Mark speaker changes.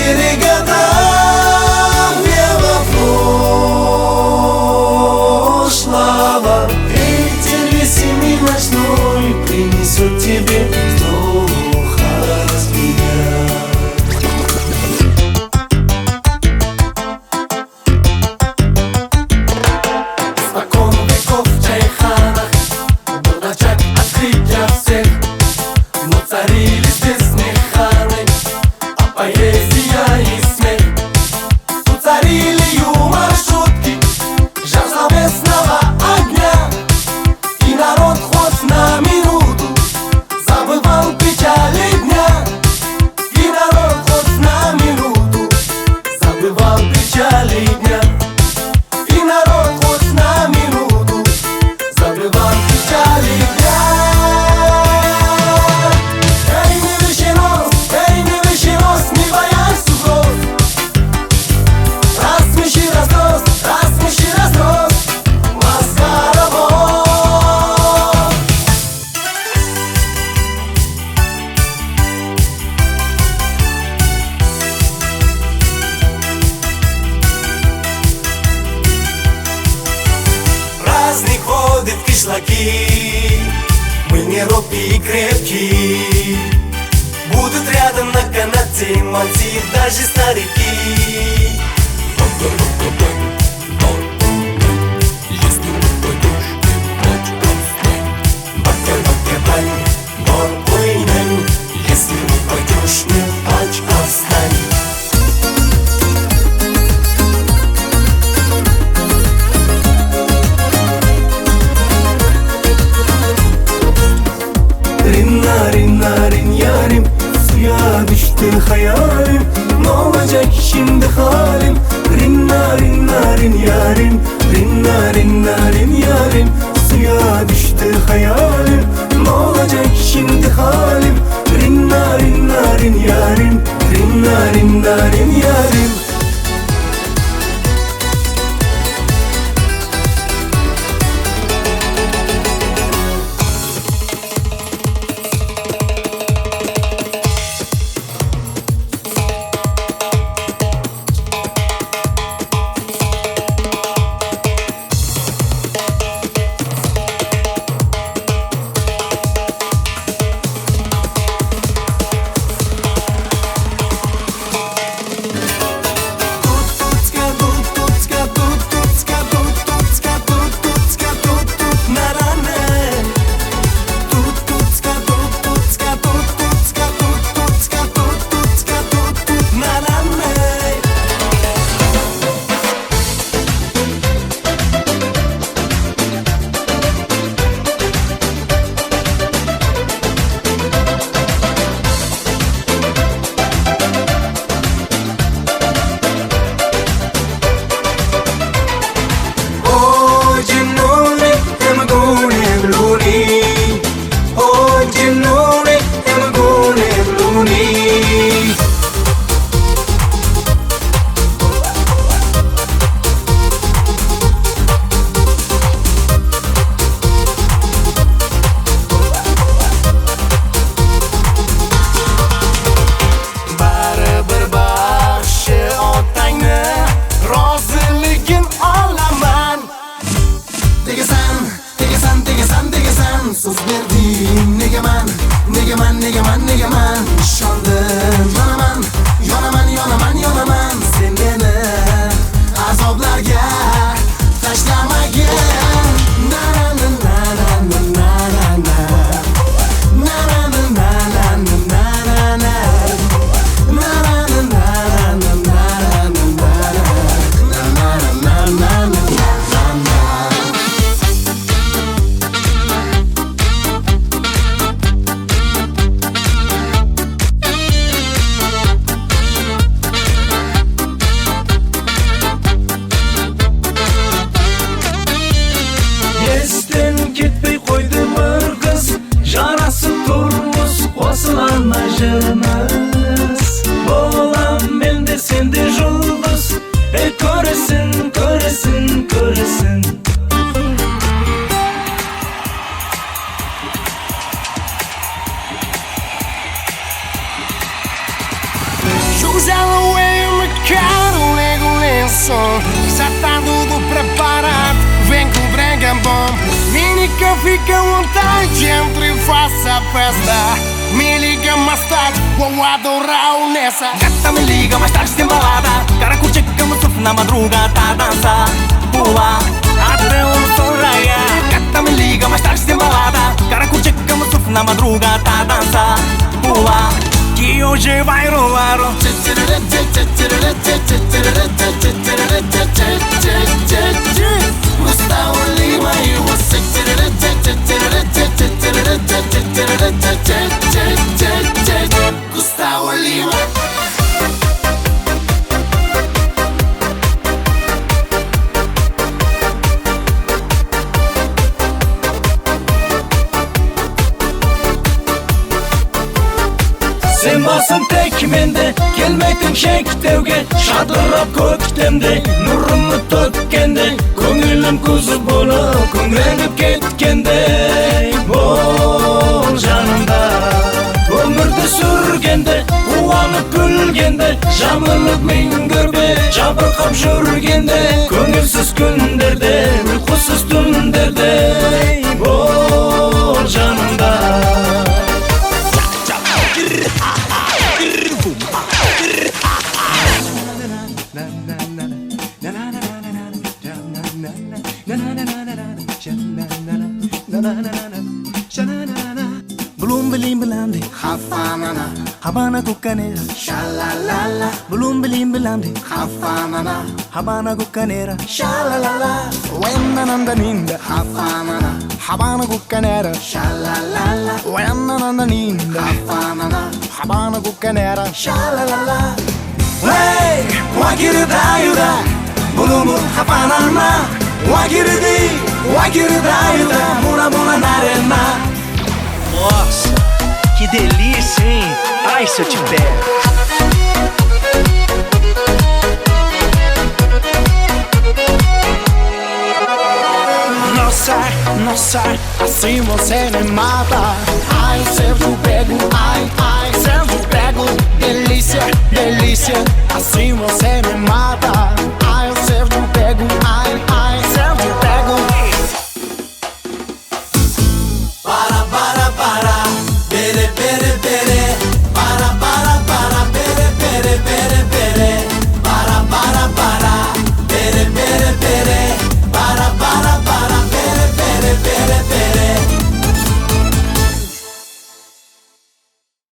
Speaker 1: берега прошлого. Ветер весенний ночной принесет тебе вздох от меня. Испокон веков в чайханах был очаг открыт для всех, но царили здесь не ханы, а поэзия и смех. Тут царили юмор, шутки, жар словесного огня, и народ хоть на минуту забывал печали дня. И народ хоть на минуту забывал печали дня. И народ хоть на минуту забывал печали дня. Эй, не вещи нос, не боясь угроз. Рассмеши разнос, маскаровод. Праздник ходит в кишлаки, мы не робкие и крепкие. Будут рядом на канате мальцы, даже старики. Если упадешь, не плачь, отстань. Бакер-бакер-бань, бор плынем. Если упадешь, не плачь, отстань. Rinn yarim, suya düştü hayalim. Ne olacak şimdi halim? Rinna
Speaker 2: som. Já tá tudo preparado, vem com o brega bom. Mínica fica à vontade, entre e faça a festa. Me liga mais tarde, vou adorar o nessa.
Speaker 1: Gata me liga mais tarde sem balada. Cara curte cama, surf na madrugada, tá a dançar, pula até o sol raiar. Gata me liga mais tarde sem balada. Cara curte cama, surf na madrugada, tá a dançar, pula que hoje vai rolar. Gustavo Lima e você. Gustavo Lima. Sen basın tekmende, gelmedin şekdevge. Şadırap köktemde, nurummu tökkende. Көңілім күзі болып, күңреніп кеткенде. Бол жанымда, өмірді сүргенде, қуанып күлгенде, жамылып мен көрбе, жабырқап жүргенде. Көңілсіз күндерде, ұйқысыз түндерде. Бол жанымда. Belum belandi
Speaker 2: Hafanana,
Speaker 1: Habana cucanera
Speaker 2: shalalala.
Speaker 1: Belum belandi
Speaker 2: Hafanana,
Speaker 1: Habana cucanera
Speaker 2: shalalala.
Speaker 1: Wenanandaninda
Speaker 2: Hafanana,
Speaker 1: Habana cucanera
Speaker 2: shalalala.
Speaker 1: Wenanandaninda
Speaker 2: Hafanana,
Speaker 1: Habana cucanera
Speaker 2: shalalala.
Speaker 1: Hey, wakirida Bulumu hafanana Wakirida Mura mura narena.
Speaker 3: Nossa, que delícia, hein? Ai, se eu te pego.
Speaker 1: Nossa, assim você me mata. Ai, se eu te pego, ai, se eu te pego. Delícia, assim você me